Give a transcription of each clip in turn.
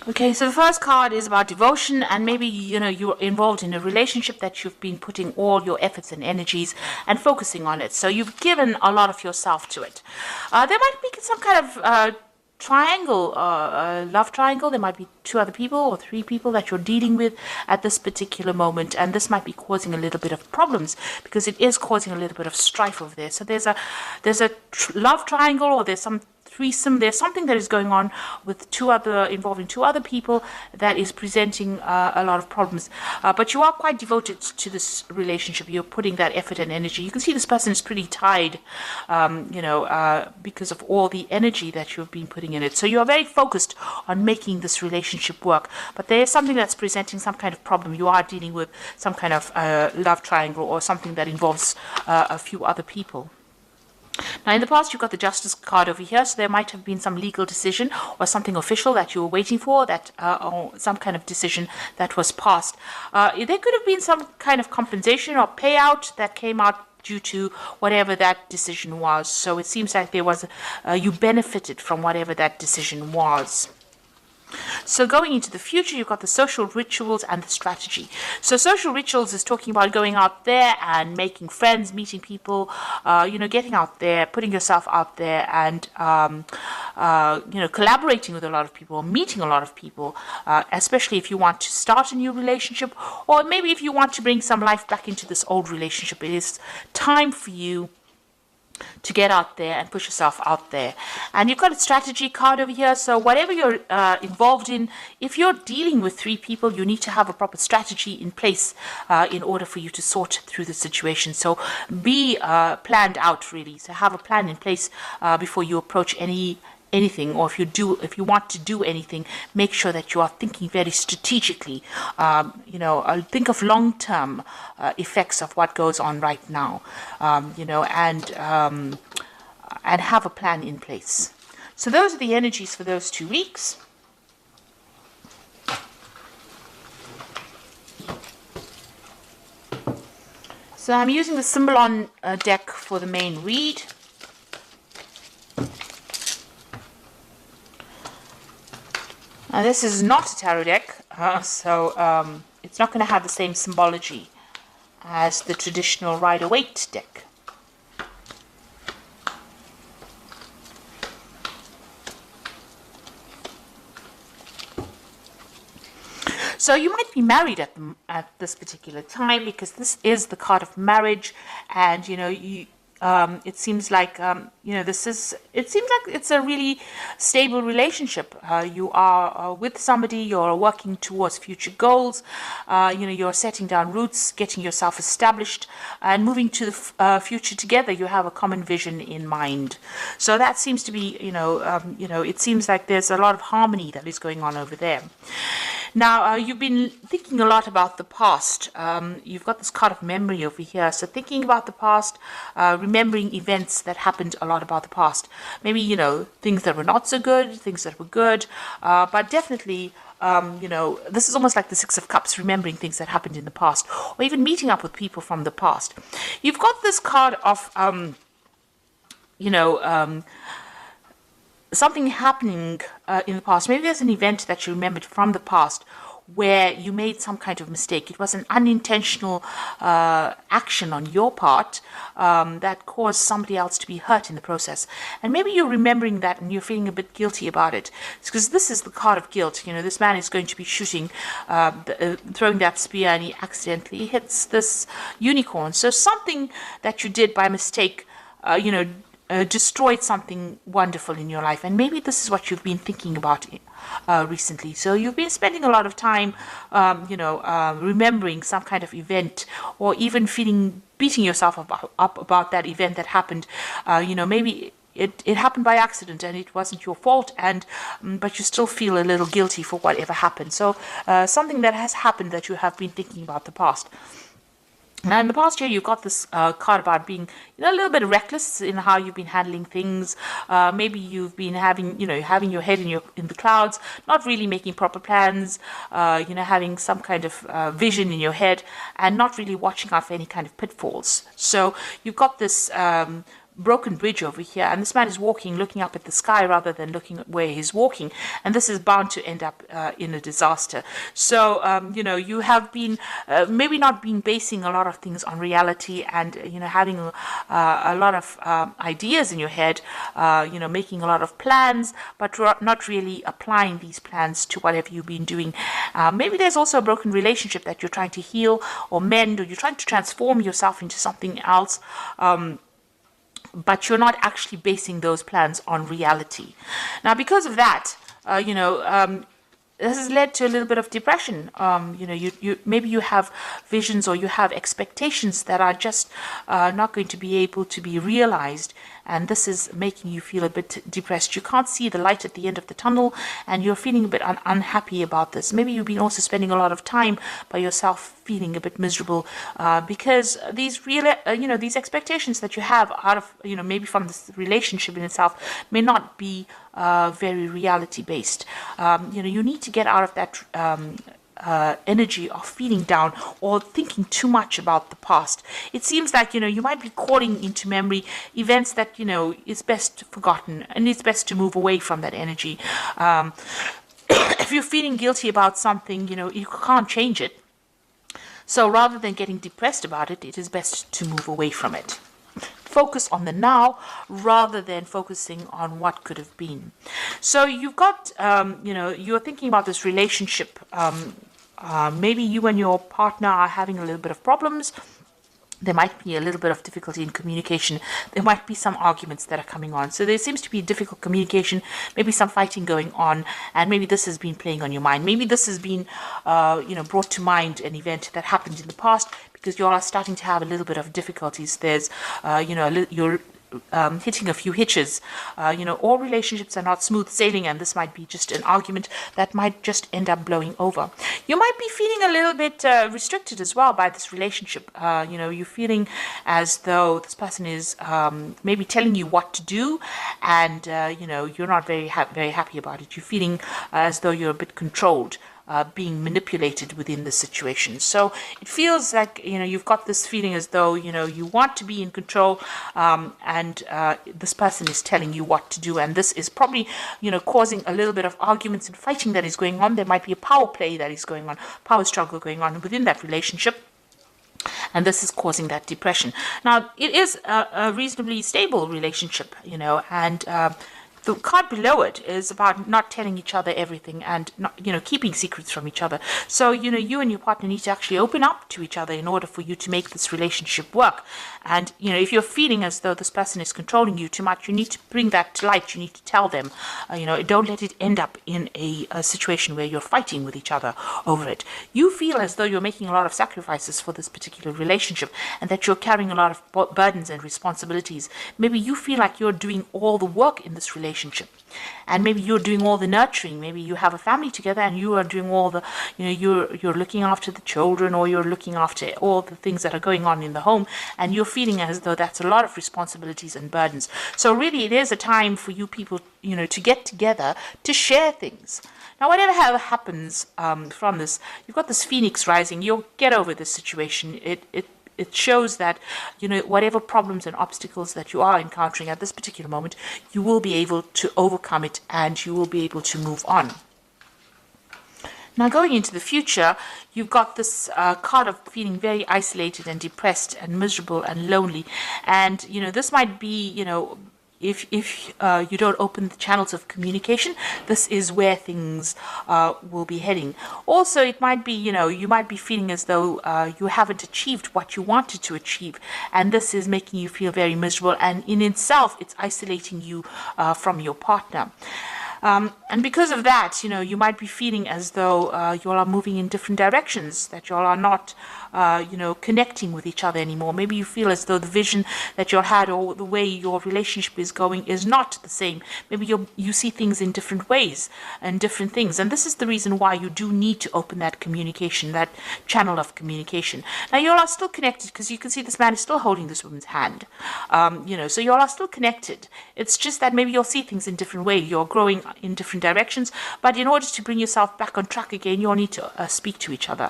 Okay, so the first card is about devotion, and maybe you're involved in a relationship that you've been putting all your efforts and energies and focusing on it. So you've given a lot of yourself to it. There might be some kind of triangle, love triangle. There might be two other people or three people that you're dealing with at this particular moment, and this might be causing a little bit of problems because it is causing a little bit of strife over there. So there's a love triangle, or there's some threesome. There's something that is going on with involving two other people that is presenting a lot of problems. But you are quite devoted to this relationship. You're putting that effort and energy. You can see this person is pretty tied, because of all the energy that you've been putting in it. So you are very focused on making this relationship work. But there is something that's presenting some kind of problem. You are dealing with some kind of love triangle or something that involves a few other people. Now, in the past, you've got the Justice card over here, so there might have been some legal decision or something official that you were waiting for, or some kind of decision that was passed. There could have been some kind of compensation or payout that came out due to whatever that decision was. So it seems like you benefited from whatever that decision was. So going into the future, you've got the social rituals and the strategy. So social rituals is talking about going out there and making friends, meeting people, getting out there, putting yourself out there, and collaborating with a lot of people, meeting a lot of people, especially if you want to start a new relationship, or maybe if you want to bring some life back into this old relationship. It is time for you to get out there and push yourself out there. And you've got a strategy card over here. So whatever you're involved in, if you're dealing with three people, you need to have a proper strategy in place in order for you to sort through the situation. So be planned out, really. So have a plan in place before you approach anything, or if you want to do anything, make sure that you are thinking very strategically. Think of long-term effects of what goes on right now, and have a plan in place. So those are the energies for those 2 weeks. So I'm using the Symbolon deck for the main read. Now, this is not a tarot deck, so it's not going to have the same symbology as the traditional Rider-Waite deck. So you might be married at this particular time, because this is the card of marriage, and it seems like it's a really stable relationship. You are with somebody, you're working towards future goals, you're setting down roots, getting yourself established, and moving to the future together. You have a common vision in mind. So that seems to be, it seems like there's a lot of harmony that is going on over there. Now, you've been thinking a lot about the past. You've got this card of memory over here. So thinking about the past, remembering events that happened a lot about the past. Maybe, things that were not so good, things that were good. But definitely, this is almost like the Six of Cups, remembering things that happened in the past. Or even meeting up with people from the past. You've got this card of, something happening in the past. Maybe there's an event that you remembered from the past where you made some kind of mistake. It was an unintentional action on your part that caused somebody else to be hurt in the process. And maybe you're remembering that and you're feeling a bit guilty about it. It's because this is the card of guilt. This man is going to be shooting, throwing that spear, and he accidentally hits this unicorn. So something that you did by mistake, destroyed something wonderful in your life. And maybe this is what you've been thinking about recently. So you've been spending a lot of time, remembering some kind of event, or even beating yourself up about that event that happened. Maybe it happened by accident and it wasn't your fault, but you still feel a little guilty for whatever happened. So something that has happened that you have been thinking about the past. Now, in the past year, you've got this card about being, a little bit reckless in how you've been handling things. Maybe you've been having your head in the clouds, not really making proper plans. Having some kind of vision in your head, and not really watching out for any kind of pitfalls. So you've got this broken bridge over here, and this man is walking, looking up at the sky rather than looking at where he's walking, and this is bound to end up in a disaster. So you have been maybe not been basing a lot of things on reality, and having a lot of ideas in your head, making a lot of plans, but not really applying these plans to whatever you've been doing. Maybe there's also a broken relationship that you're trying to heal or mend, or you're trying to transform yourself into something else, but you're not actually basing those plans on reality. Now, because of that, this has led to a little bit of depression. You maybe you have visions or you have expectations that are just not going to be able to be realized, and this is making you feel a bit depressed. You can't see the light at the end of the tunnel, and you're feeling a bit unhappy about this. Maybe you've been also spending a lot of time by yourself, feeling a bit miserable because these these expectations that you have out of maybe from this relationship in itself may not be very reality based. You need to get out of that energy of feeling down or thinking too much about the past. It seems like you might be calling into memory events that is best forgotten, and it's best to move away from that energy. If you're feeling guilty about something, you can't change it. So rather than getting depressed about it, it is best to move away from it. Focus on the now rather than focusing on what could have been. So you've got, you're thinking about this relationship. Maybe you and your partner are having a little bit of problems. There might be a little bit of difficulty in communication. There might be some arguments that are coming on. So there seems to be difficult communication, maybe some fighting going on, and maybe this has been playing on your mind. Maybe this has been, brought to mind an event that happened in the past, because you are starting to have a little bit of difficulties. There's, you're hitting a few hitches. All relationships are not smooth sailing, and this might be just an argument that might just end up blowing over. You might be feeling a little bit restricted as well by this relationship. You're feeling as though this person is maybe telling you what to do, and you're not very happy about it. You're feeling as though you're a bit controlled. Being manipulated within the situation. So it feels like, you've got this feeling as though, you want to be in control, and this person is telling you what to do. And this is probably, causing a little bit of arguments and fighting that is going on. There might be a power play that is going on, power struggle going on within that relationship. And this is causing that depression. Now, it is a reasonably stable relationship, and the card below it is about not telling each other everything and not, keeping secrets from each other. So, you and your partner need to actually open up to each other in order for you to make this relationship work. And, if you're feeling as though this person is controlling you too much, you need to bring that to light. You need to tell them, don't let it end up in a situation where you're fighting with each other over it. You feel as though you're making a lot of sacrifices for this particular relationship, and that you're carrying a lot of burdens and responsibilities. Maybe you feel like you're doing all the work in this relationship. And maybe you're doing all the nurturing. Maybe you have a family together and you are doing all the, you're looking after the children, or you're looking after all the things that are going on in the home, and you're feeling as though that's a lot of responsibilities and burdens. So really it is a time for you people, to get together to share things. Now, whatever happens from this, you've got this phoenix rising. You'll get over this situation. It shows that, whatever problems and obstacles that you are encountering at this particular moment, you will be able to overcome it, and you will be able to move on. Now, going into the future, you've got this card of feeling very isolated and depressed and miserable and lonely. And, this might be, if you don't open the channels of communication, this is where things will be heading. Also, it might be, you might be feeling as though you haven't achieved what you wanted to achieve, and this is making you feel very miserable, and in itself, it's isolating you from your partner. And because of that, you might be feeling as though you all are moving in different directions, that you all are not, connecting with each other anymore. Maybe you feel as though the vision that you all had, or the way your relationship is going, is not the same. Maybe you see things in different ways and different things. And this is the reason why you do need to open that communication, that channel of communication. Now, you all are still connected, because you can see this man is still holding this woman's hand. So you all are still connected. It's just that maybe you'll see things in different ways. You're growing in different directions. But in order to bring yourself back on track again, you'll need to speak to each other.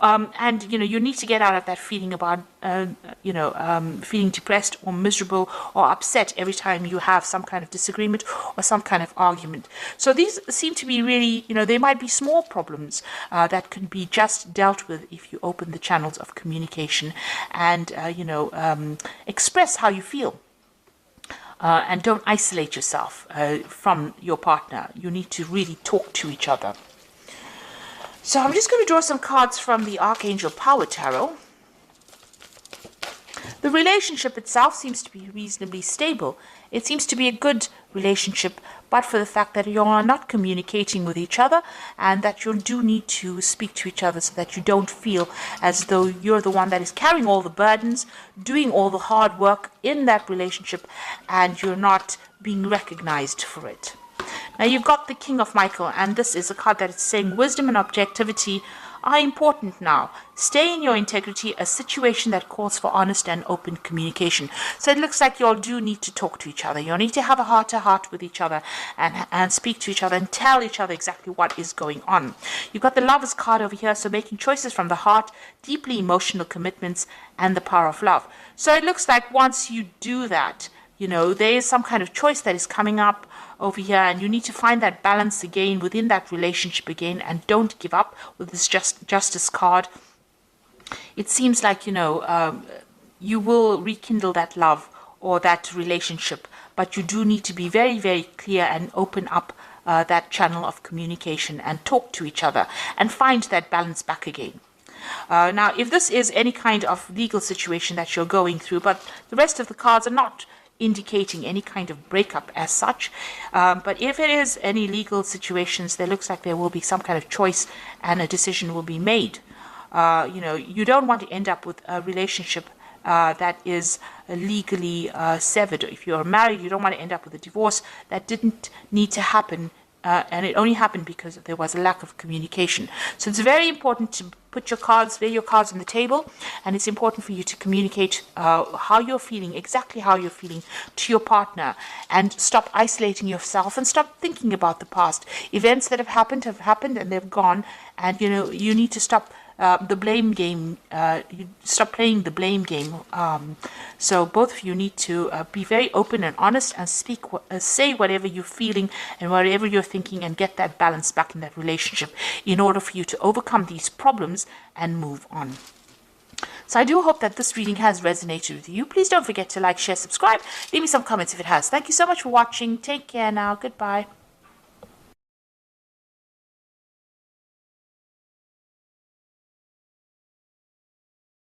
And, you need to get out of that feeling about, feeling depressed or miserable or upset every time you have some kind of disagreement or some kind of argument. So these seem to be really, they might be small problems that can be just dealt with if you open the channels of communication and, express how you feel. And don't isolate yourself from your partner. You need to really talk to each other. So I'm just going to draw some cards from the Archangel Power Tarot. The relationship itself seems to be reasonably stable. It seems to be a good relationship, but for the fact that you are not communicating with each other and that you do need to speak to each other so that you don't feel as though you're the one that is carrying all the burdens, doing all the hard work in that relationship, and you're not being recognized for it. Now you've got the King of Michael, and this is a card that is saying wisdom and objectivity are important now. Stay in your integrity, a situation that calls for honest and open communication. So it looks like you all do need to talk to each other. You'll need to have a heart-to-heart with each other and speak to each other and tell each other exactly what is going on. You've got the Lover's card over here, so making choices from the heart, deeply emotional commitments, and the power of love. So it looks like once you do that, there is some kind of choice that is coming up over here, and you need to find that balance again within that relationship again, and don't give up with this Justice card. It seems like, you will rekindle that love or that relationship, but you do need to be very, very clear and open up that channel of communication and talk to each other and find that balance back again. Now, if this is any kind of legal situation that you're going through, but the rest of the cards are not indicating any kind of breakup as such, but if it is any legal situations, there looks like there will be some kind of choice and a decision will be made. You don't want to end up with a relationship that is legally severed. If you're married, you don't want to end up with a divorce that didn't need to happen, and it only happened because there was a lack of communication. So it's very important to lay your cards on the table, and it's important for you to communicate how you're feeling, exactly how you're feeling to your partner, and stop isolating yourself and stop thinking about the past. Events that have happened and they've gone, and you need to stop the blame game. You stop playing the blame game. So both of you need to be very open and honest and say whatever you're feeling and whatever you're thinking, and get that balance back in that relationship in order for you to overcome these problems and move on. So I do hope that this reading has resonated with you. Please don't forget to like, share, subscribe. Leave me some comments if it has. Thank you so much for watching. Take care now. Goodbye.